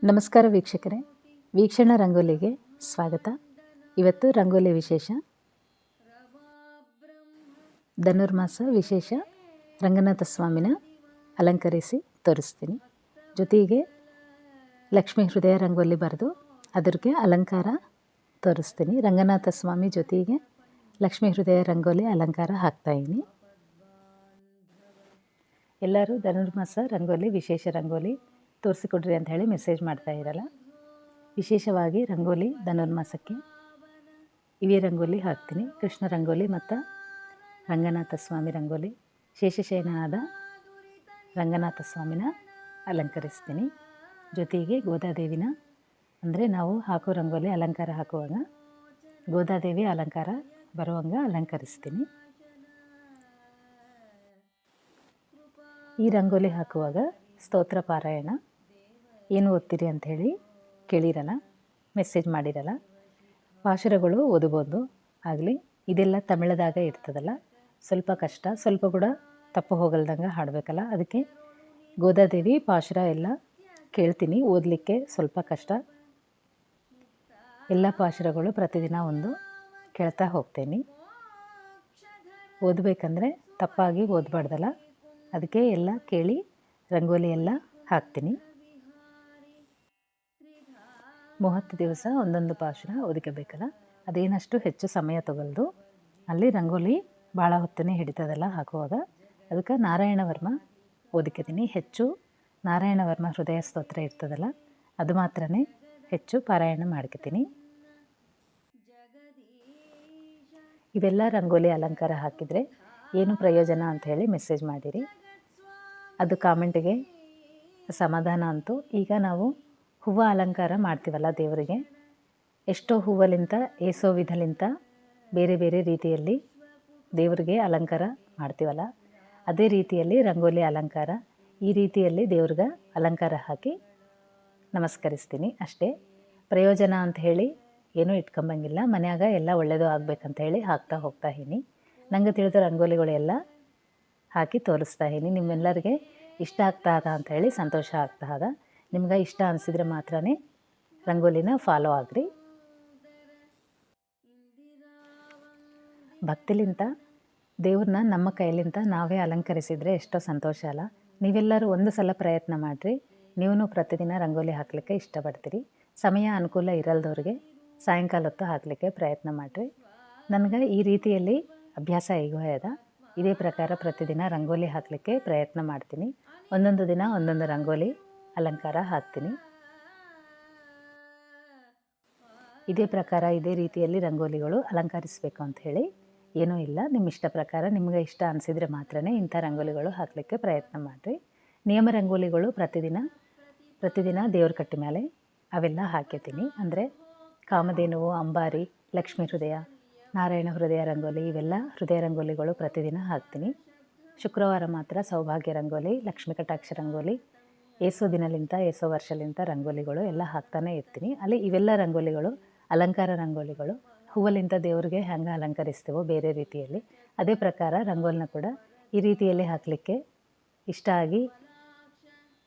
ನಮಸ್ಕಾರ ವೀಕ್ಷಕರೇ, ವೀಕ್ಷಣ ರಂಗೋಲಿಗೆ ಸ್ವಾಗತ. ಇವತ್ತು ರಂಗೋಲಿ ವಿಶೇಷ ಧನುರ್ಮಾಸ ವಿಶೇಷ ರಂಗನಾಥ ಸ್ವಾಮಿನ ಅಲಂಕರಿಸಿ ತೋರಿಸ್ತೀನಿ. ಜೊತೆಗೆ ಲಕ್ಷ್ಮೀ ಹೃದಯ ರಂಗೋಲಿ ಬರೆದು ಅದಕ್ಕೆ ಅಲಂಕಾರ ತೋರಿಸ್ತೀನಿ. ರಂಗನಾಥ ಸ್ವಾಮಿ ಜೊತೆಗೆ ಲಕ್ಷ್ಮೀ ಹೃದಯ ರಂಗೋಲಿ ಅಲಂಕಾರ ಹಾಕ್ತಾಯಿದ್ದೀನಿ. ಎಲ್ಲರೂ ಧನುರ್ಮಾಸ ರಂಗೋಲಿ ವಿಶೇಷ ರಂಗೋಲಿ ತೋರಿಸಿಕೊಡ್ರಿ ಅಂತ ಹೇಳಿ ಮೆಸೇಜ್ ಮಾಡ್ತಾ ಇರಲ್ಲ. ವಿಶೇಷವಾಗಿ ರಂಗೋಲಿ ಧನುರ್ಮಾಸಕ್ಕೆ ಇವೇ ರಂಗೋಲಿ ಹಾಕ್ತೀನಿ. ಕೃಷ್ಣ ರಂಗೋಲಿ ಮತ್ತು ರಂಗನಾಥ ಸ್ವಾಮಿ ರಂಗೋಲಿ, ಶೇಷಶಯನನಾದ ರಂಗನಾಥ ಸ್ವಾಮಿನ ಅಲಂಕರಿಸ್ತೀನಿ. ಜೊತೆಗೆ ಗೋದಾದೇವಿನ, ಅಂದರೆ ನಾವು ಹಾಕೋ ರಂಗೋಲಿ ಅಲಂಕಾರ ಹಾಕುವಾಗ ಗೋದಾದೇವಿ ಅಲಂಕಾರ ಬರುವಂಗೆ ಅಲಂಕರಿಸ್ತೀನಿ. ಈ ರಂಗೋಲಿ ಹಾಕುವಾಗ ಸ್ತೋತ್ರ ಪಾರಾಯಣ ಏನು ಓದ್ತೀರಿ ಅಂಥೇಳಿ ಕೇಳಿರಲ್ಲ, ಮೆಸೇಜ್ ಮಾಡಿರಲ್ಲ. ಪಾಶುರಗಳು ಓದ್ಬೋದು ಆಗಲಿ. ಇದೆಲ್ಲ ತಮಿಳದಾಗ ಇರ್ತದಲ್ಲ, ಸ್ವಲ್ಪ ಕಷ್ಟ, ಸ್ವಲ್ಪ ಕೂಡ ತಪ್ಪು ಹೋಗಲ್ದಂಗೆ ಹಾಡಬೇಕಲ್ಲ. ಅದಕ್ಕೆ ಗೋದಾದೇವಿ ಪಾಶುರ ಎಲ್ಲ ಕೇಳ್ತೀನಿ, ಓದಲಿಕ್ಕೆ ಸ್ವಲ್ಪ ಕಷ್ಟ. ಎಲ್ಲ ಪಾಶುರಗಳು ಪ್ರತಿದಿನ ಒಂದು ಕೇಳ್ತಾ ಹೋಗ್ತೇನೆ. ಓದಬೇಕಂದ್ರೆ ತಪ್ಪಾಗಿ ಓದಬಾರ್ದಲ್ಲ, ಅದಕ್ಕೆ ಎಲ್ಲ ಕೇಳಿ ರಂಗೋಲಿ ಎಲ್ಲ ಹಾಕ್ತೀನಿ. 30 ದಿವಸ ಒಂದೊಂದು ಪಾಶುರ ಓದಿಕಬೇಕಲ್ಲ, ಅದೇನಷ್ಟು ಹೆಚ್ಚು ಸಮಯ ತಗೊಳ್ದು. ಅಲ್ಲಿ ರಂಗೋಲಿ ಭಾಳ ಹೊತ್ತನೇ ಹಿಡಿತದಲ್ಲ ಹಾಕುವಾಗ, ಅದಕ್ಕೆ ನಾರಾಯಣ ವರ್ಮ ಓದಿಕತೀನಿ. ಹೆಚ್ಚು ನಾರಾಯಣ ವರ್ಮ ಹೃದಯ ಸ್ತೋತ್ರ ಇರ್ತದಲ್ಲ, ಅದು ಮಾತ್ರ ಹೆಚ್ಚು ಪಾರಾಯಣ ಮಾಡ್ಕೊತೀನಿ. ಇವೆಲ್ಲ ರಂಗೋಲಿ ಅಲಂಕಾರ ಹಾಕಿದರೆ ಏನು ಪ್ರಯೋಜನ ಅಂಥೇಳಿ ಮೆಸೇಜ್ ಮಾಡಿರಿ. ಅದು ಕಾಮೆಂಟಿಗೆ ಸಮಾಧಾನ ಅಂತು. ಈಗ ನಾವು ಹೂವು ಅಲಂಕಾರ ಮಾಡ್ತೀವಲ್ಲ ದೇವರಿಗೆ, ಎಷ್ಟೋ ಹೂವಲಿಂತ ಏಸೋ ವಿಧಲಿಂತ ಬೇರೆ ಬೇರೆ ರೀತಿಯಲ್ಲಿ ದೇವರಿಗೆ ಅಲಂಕಾರ ಮಾಡ್ತೀವಲ್ಲ, ಅದೇ ರೀತಿಯಲ್ಲಿ ರಂಗೋಲಿ ಅಲಂಕಾರ ಈ ರೀತಿಯಲ್ಲಿ ದೇವ್ರಿಗೆ ಅಲಂಕಾರ ಹಾಕಿ ನಮಸ್ಕರಿಸ್ತೀನಿ ಅಷ್ಟೇ. ಪ್ರಯೋಜನ ಅಂತ ಹೇಳಿ ಏನೂ ಇಟ್ಕೊಂಬಂಗಿಲ್ಲ. ಮನ್ಯಾಗ ಎಲ್ಲ ಒಳ್ಳೆಯದು ಆಗ್ಬೇಕಂತ ಹೇಳಿ ಹಾಕ್ತಾ ಹೋಗ್ತಾ ಇದ್ದೀನಿ. ನಂಗೆ ತಿಳಿದ ರಂಗೋಲಿಗಳೆಲ್ಲ ಹಾಕಿ ತೋರಿಸ್ತಾ ಇದ್ದೀನಿ. ನಿಮ್ಮೆಲ್ಲರಿಗೆ ಇಷ್ಟ ಆಗ್ತಾ ಅದ ಅಂಥೇಳಿ ಸಂತೋಷ ಆಗ್ತಾ ಅದ. ನಿಮ್ಗೆ ಇಷ್ಟ ಅನಿಸಿದ್ರೆ ಮಾತ್ರ ರಂಗೋಲಿನ ಫಾಲೋ ಆಗ್ರಿ. ಭಕ್ತಿಲಿಂತ ದೇವ್ರನ್ನ ನಮ್ಮ ಕೈಲಿಂತ ನಾವೇ ಅಲಂಕರಿಸಿದರೆ ಎಷ್ಟೋ ಸಂತೋಷ ಅಲ್ಲ. ನೀವೆಲ್ಲರೂ ಒಂದು ಸಲ ಪ್ರಯತ್ನ ಮಾಡಿರಿ. ನೀವು ಪ್ರತಿದಿನ ರಂಗೋಲಿ ಹಾಕಲಿಕ್ಕೆ ಇಷ್ಟಪಡ್ತೀರಿ. ಸಮಯ ಅನುಕೂಲ ಇರಲ್ದವ್ರಿಗೆ ಸಾಯಂಕಾಲ ಹೊತ್ತು ಹಾಕಲಿಕ್ಕೆ ಪ್ರಯತ್ನ ಮಾಡಿರಿ. ನನಗೆ ಈ ರೀತಿಯಲ್ಲಿ ಅಭ್ಯಾಸ ಈಗೂ ಅದ. ಇದೇ ಪ್ರಕಾರ ಪ್ರತಿದಿನ ರಂಗೋಲಿ ಹಾಕಲಿಕ್ಕೆ ಪ್ರಯತ್ನ ಮಾಡ್ತೀನಿ. ಒಂದೊಂದು ದಿನ ಒಂದೊಂದು ರಂಗೋಲಿ ಅಲಂಕಾರ ಹಾಕ್ತೀನಿ. ಇದೇ ಪ್ರಕಾರ ಇದೇ ರೀತಿಯಲ್ಲಿ ರಂಗೋಲಿಗಳು ಅಲಂಕರಿಸಬೇಕು ಅಂತ ಹೇಳಿ ಏನೂ ಇಲ್ಲ. ನಿಮ್ಮ ಇಷ್ಟ ಪ್ರಕಾರ ನಿಮಗೆ ಇಷ್ಟ ಅನಿಸಿದರೆ ಮಾತ್ರ ಇಂಥ ರಂಗೋಲಿಗಳು ಹಾಕಲಿಕ್ಕೆ ಪ್ರಯತ್ನ ಮಾಡಿರಿ. ನಿಯಮ ರಂಗೋಲಿಗಳು ಪ್ರತಿದಿನ ದೇವ್ರ ಕಟ್ಟಿ ಮೇಲೆ ಅವೆಲ್ಲ ಹಾಕಿರ್ತೀನಿ. ಅಂದರೆ ಕಾಮಧೇನುವು, ಅಂಬಾರಿ, ಲಕ್ಷ್ಮೀ ಹೃದಯ, ನಾರಾಯಣ ಹೃದಯ ರಂಗೋಲಿ, ಇವೆಲ್ಲ ಹೃದಯ ರಂಗೋಲಿಗಳು ಪ್ರತಿದಿನ ಹಾಕ್ತೀನಿ. ಶುಕ್ರವಾರ ಮಾತ್ರ ಸೌಭಾಗ್ಯ ರಂಗೋಲಿ, ಲಕ್ಷ್ಮೀ ಕಟಾಕ್ಷ ರಂಗೋಲಿ, ಏಸೋ ದಿನಲಿಂತ ಏಸೋ ವರ್ಷಲಿಂತ ರಂಗೋಲಿಗಳು ಎಲ್ಲ ಹಾಕ್ತಾನೆ ಇರ್ತೀನಿ. ಅಲ್ಲಿ ಇವೆಲ್ಲ ರಂಗೋಲಿಗಳು ಅಲಂಕಾರ ರಂಗೋಲಿಗಳು. ಹೂವಲಿಂತ ದೇವ್ರಿಗೆ ಹೆಂಗೆ ಅಲಂಕರಿಸ್ತೀವೋ ಬೇರೆ ರೀತಿಯಲ್ಲಿ, ಅದೇ ಪ್ರಕಾರ ರಂಗೋಲಿನ ಕೂಡ ಈ ರೀತಿಯಲ್ಲಿ ಹಾಕಲಿಕ್ಕೆ ಇಷ್ಟ ಆಗಿ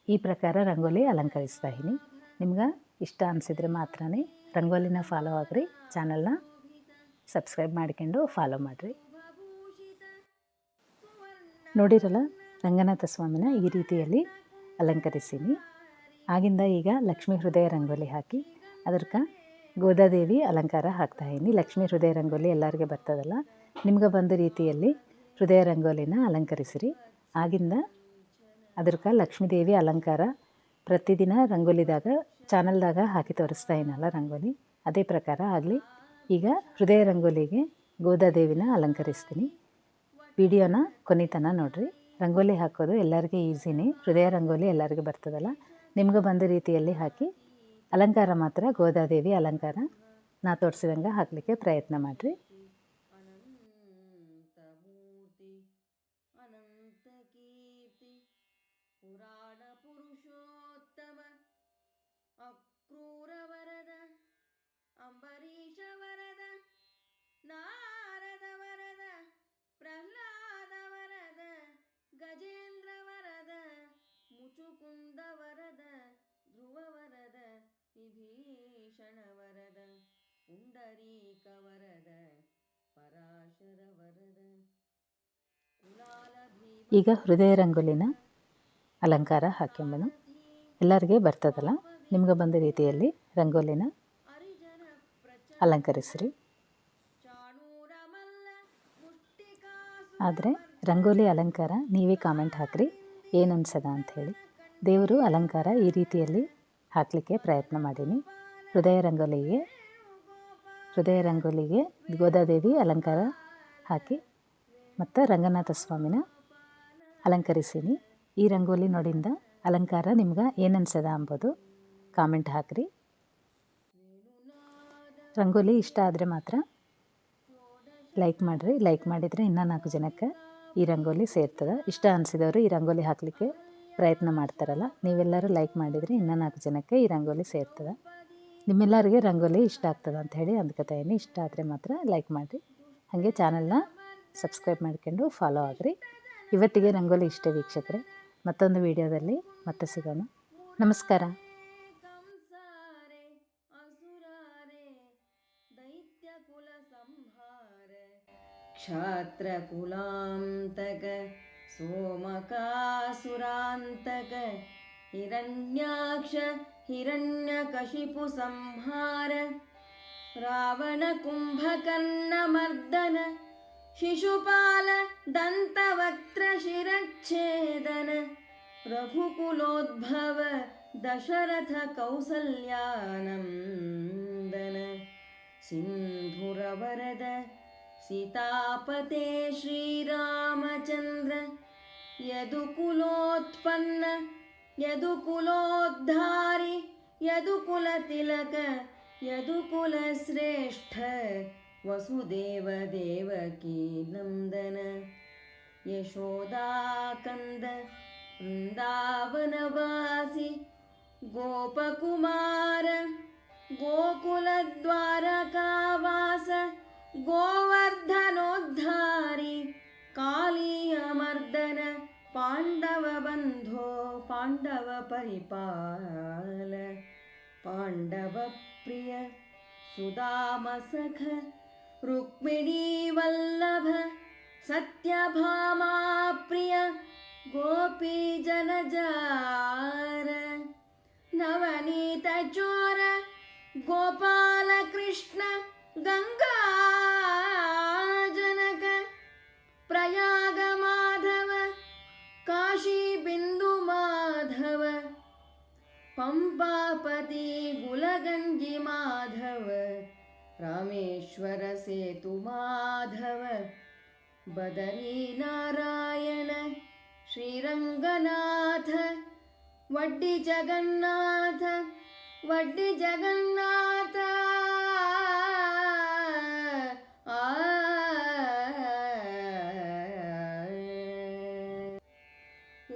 ಈ ಪ್ರಕಾರ ರಂಗೋಲಿ ಅಲಂಕರಿಸ್ತಾ ಇದ್ದೀನಿ. ನಿಮ್ಗೆ ಇಷ್ಟ ಅನಿಸಿದರೆ ಮಾತ್ರ ರಂಗೋಲಿನ ಫಾಲೋ ಆಗ್ರಿ. ಚಾನಲ್ನ ಸಬ್ಸ್ಕ್ರೈಬ್ ಮಾಡ್ಕೊಂಡು ಫಾಲೋ ಮಾಡಿರಿ. ನೋಡಿರಲ್ಲ, ರಂಗನಾಥ ಸ್ವಾಮಿನ ಈ ರೀತಿಯಲ್ಲಿ ಅಲಂಕರಿಸೀನಿ. ಆಗಿಂದ ಈಗ ಲಕ್ಷ್ಮೀ ಹೃದಯ ರಂಗೋಲಿ ಹಾಕಿ ಅದಕ್ಕೆ ಗೋದಾದೇವಿ ಅಲಂಕಾರ ಹಾಕ್ತಾಯಿದ್ದೀನಿ. ಲಕ್ಷ್ಮೀ ಹೃದಯ ರಂಗೋಲಿ ಎಲ್ಲರಿಗೆ ಬರ್ತದಲ್ಲ, ನಿಮ್ಗೆ ಬಂದ ರೀತಿಯಲ್ಲಿ ಹೃದಯ ರಂಗೋಲಿನ ಅಲಂಕರಿಸಿರಿ. ಆಗಿಂದ ಅದಕ್ಕೆ ಲಕ್ಷ್ಮೀದೇವಿ ಅಲಂಕಾರ ಪ್ರತಿದಿನ ರಂಗೋಲಿದಾಗ ಚಾನಲ್ದಾಗ ಹಾಕಿ ತೋರಿಸ್ತಾ ಏನಲ್ಲ ರಂಗೋಲಿ, ಅದೇ ಪ್ರಕಾರ ಆಗಲಿ. ಈಗ ಹೃದಯ ರಂಗೋಲಿಗೆ ಗೋದಾದೇವಿನ ಅಲಂಕರಿಸ್ತೀನಿ. ವಿಡಿಯೋನ ಕೊನೆತನ ನೋಡಿರಿ. ರಂಗೋಲಿ ಹಾಕೋದು ಎಲ್ಲರಿಗೂ ಈಸಿನೇ. ಹೃದಯ ರಂಗೋಲಿ ಎಲ್ಲರಿಗೂ ಬರ್ತದಲ್ಲ, ನಿಮ್ಗೆ ಬಂದ ರೀತಿಯಲ್ಲಿ ಹಾಕಿ ಅಲಂಕಾರ ಮಾತ್ರ ಗೋದಾದೇವಿ ಅಲಂಕಾರ ನಾ ತೋರಿಸಿದಂಗೆ ಹಾಕಲಿಕ್ಕೆ ಪ್ರಯತ್ನ ಮಾಡಿರಿ. ಪುರಾಣ ಪುರುಷೋತ್ತಮ ಅಕ್ರೂರ ವರದ ಅಂಬರೀಷ ವರದ ನಾರದ ವರದ ಪ್ರಹ್ಲಾದ ವರದ ಗಜೇಂದ್ರ ವರದ ಮುಚುಕುಂದ ವರದ ಧ್ರುವ ವರದ ಈಗ ಹೃದಯ ರಂಗೋಲಿನ ಅಲಂಕಾರ ಹಾಕ್ಯಂಬನು. ಎಲ್ಲರಿಗೆ ಬರ್ತದಲ್ಲ, ನಿಮ್ಗೆ ಬಂದ ರೀತಿಯಲ್ಲಿ ರಂಗೋಲಿನ ಅಲಂಕರಿಸ್ರಿ. ಆದರೆ ರಂಗೋಲಿ ಅಲಂಕಾರ ನೀವೇ ಕಾಮೆಂಟ್ ಹಾಕ್ರಿ ಏನು ಅನ್ಸದ ಅಂಥೇಳಿ. ದೇವರು ಅಲಂಕಾರ ಈ ರೀತಿಯಲ್ಲಿ ಹಾಕಲಿಕ್ಕೆ ಪ್ರಯತ್ನ ಮಾಡೀನಿ. ಹೃದಯ ರಂಗೋಲಿಗೆ ಗೋದಾದೇವಿ ಅಲಂಕಾರ ಹಾಕಿ ಮತ್ತು ರಂಗನಾಥ ಸ್ವಾಮಿನ ಅಲಂಕರಿಸೀನಿ. ಈ ರಂಗೋಲಿ ನೋಡಿಂದ ಅಲಂಕಾರ ನಿಮ್ಗೆ ಏನು ಅನ್ಸದ ಅಂಬೋದು ಕಾಮೆಂಟ್ ಹಾಕ್ರಿ. ರಂಗೋಲಿ ಇಷ್ಟ ಆದರೆ ಮಾತ್ರ ಲೈಕ್ ಮಾಡಿರಿ. ಲೈಕ್ ಮಾಡಿದರೆ ಇನ್ನೂ 4 ಜನಕ್ಕೆ ಈ ರಂಗೋಲಿ ಸೇರ್ತದೆ. ಇಷ್ಟ ಅನಿಸಿದವರು ಈ ರಂಗೋಲಿ ಹಾಕಲಿಕ್ಕೆ ಪ್ರಯತ್ನ ಮಾಡ್ತಾರಲ್ಲ, ನೀವೆಲ್ಲರೂ ಲೈಕ್ ಮಾಡಿದರೆ ಇನ್ನೂ 4 ಜನಕ್ಕೆ ಈ ರಂಗೋಲಿ ಸೇರ್ತದೆ. ನಿಮ್ಮೆಲ್ಲರಿಗೆ ರಂಗೋಲಿ ಇಷ್ಟ ಆಗ್ತದೆ ಅಂಥೇಳಿ ಅಂದ್ಕೊತಾಯಿನಿ. ಇಷ್ಟ ಆದರೆ ಮಾತ್ರ ಲೈಕ್ ಮಾಡಿರಿ. ಹಾಗೆ ಚಾನಲ್ನ ಸಬ್ಸ್ಕ್ರೈಬ್ ಮಾಡ್ಕೊಂಡು ಫಾಲೋ ಆಗಿರಿ. ಇವತ್ತಿಗೆ ರಂಗೋಲಿ ಇಷ್ಟ ವೀಕ್ಷಕರೇ. ಮತ್ತೊಂದು ವಿಡಿಯೋದಲ್ಲಿ ಮತ್ತೆ ಸಿಗೋಣ. ನಮಸ್ಕಾರ. ಕ್ಷಾತ್ರಕುಲಾಂತಕ ಸೋಮಕಾಸುರಾಂತಕ ಹಿರಣ್ಯಾಕ್ಷ ಹಿರಣ್ಯಕಶಿಪು ಸಂಹಾರ ರಾವಣ ಕುಂಭಕರ್ಣಮರ್ದನ ಶಿಶುಪಾಲ ದಂತವಕ್ತ್ರ ಶಿರಚ್ಛೇದನ ರಘುಕುಲೋದ್ಭವ ದಶರಥ ಕೌಸಲ್ಯಾನಂದನ ಸಿಂಧುರವರದ ಸೀತಾಪತೆ ಶ್ರೀರಾಮಚಂದ್ರ ಯದುಕುಲೋತ್ಪನ್ನ ಯದುಕುಲೋದ್ಧಾರಿ ಯದುಕುಲತಿಲಕ ಯದುಕುಲಶ್ರೇಷ್ಠ ವಸುದೇವ ದೇವಕೀ ನಂದನ ಯಶೋದಾಕಂದ ವೃಂದಾವನವಾಸಿ ಗೋಪಕುಮಾರ ಗೋಕುಲದ್ವಾರಕಾವಾಸ ಗೋವರ್ಧನೋದ್ಧಾರಿ ಕಾಳಿಯಮರ್ದನ ಪಾಂಡವ ಬಂಧೋ ಪಾಂಡವ ಪರಿಪಾಲ ಪಾಂಡವ ಪ್ರಿಯ ಸುಧಾಮ ಸಖ ರುಕ್ಮಿಣೀ ವಲ್ಲಭ ಸತ್ಯಭಾಮಾ ಪ್ರಿಯ ಗೋಪಿ ಜನಜಾರ ನವನೀತ ಚೋರ ಗೋಪಾಲ ಕೃಷ್ಣ ಗಂಗಾ ಜನಕ ಪ್ರಯಾಗ ಮಾಧವ ಕಾಶಿ ಬಿಂದು ಮಾಧವ ಪಂಪಾಪತಿ ಗುಲಗಂಜಿ ಮಾಧವ ರಾಮೇಶ್ವರ ಸೇತು ಮಾಧವ ಬದರಿ ನಾರಾಯಣ ಶ್ರೀರಂಗನಾಥ ವಡ್ಡಿ ಜಗನ್ನಾಥ ವಡ್ಡಿ ಜಗನ್ನಾಥ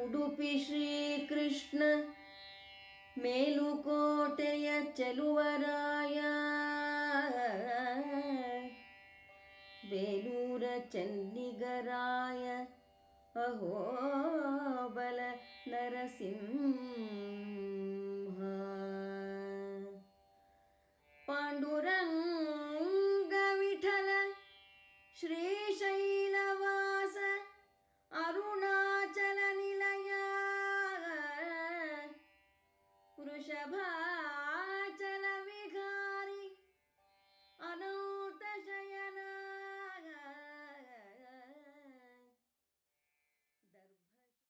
ಉಡುಪಿ ಶ್ರೀಕೃಷ್ಣ ಮೇಲುಕೋಟೆಯ ಚೆಲುವರಾಯ ಬೇಲೂರ ಚನ್ನಿಗರಾಯ ಅಹೋಬಲ ನರಸಿಂಹ ಪಾಂಡುರಂಗ ವಿಠಲ ಶ್ರೀಶೈಲವಾಸ ಅರುಣಾಚಲ ನಿಲಯ ವೃಷಭಾಚಲ